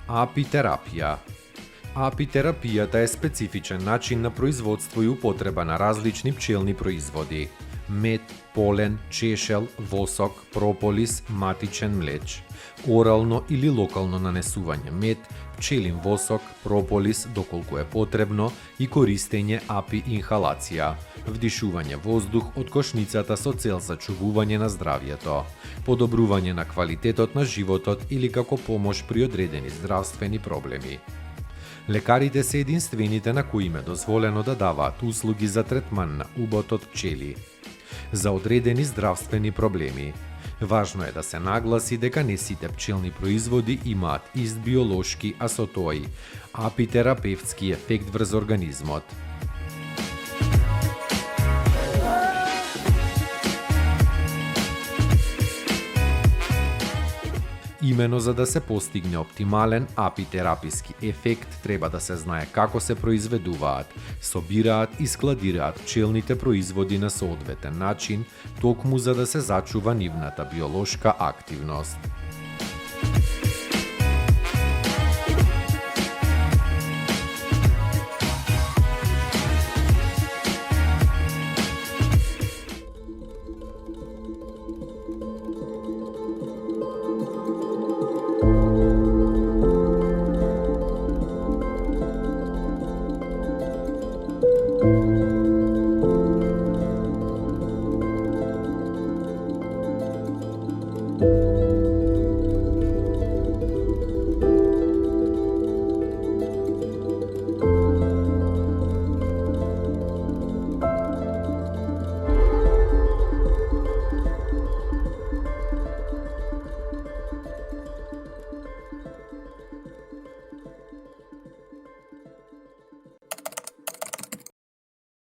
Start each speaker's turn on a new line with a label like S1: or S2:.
S1: Апитерапија. Апитерапијата е специфичен начин на производство и употреба на различни пчелни производи: мед, полен, чешел, восок, прополис, матичен млеч, орално или локално нанесување мед, пчелин восок, прополис доколку е потребно и користење апи-инхалација, вдишување воздух од кошницата со цел сачувување на здравјето, подобрување на квалитетот на животот или како помош при одредени здравствени проблеми. Лекарите се единствените на кои им е дозволено да даваат услуги за третман на убот од пчели за одредени здравствени проблеми. Важно е да се нагласи дека не сите пчелни производи имаат ист биолошки, а со тоа и апитерапевтски ефект врз организмот. Имено за да се постигне оптимален апитераписки ефект, треба да се знае како се произведуваат, собираат и складираат пчелните производи на соодветен начин, токму за да се зачува нивната биолошка активност.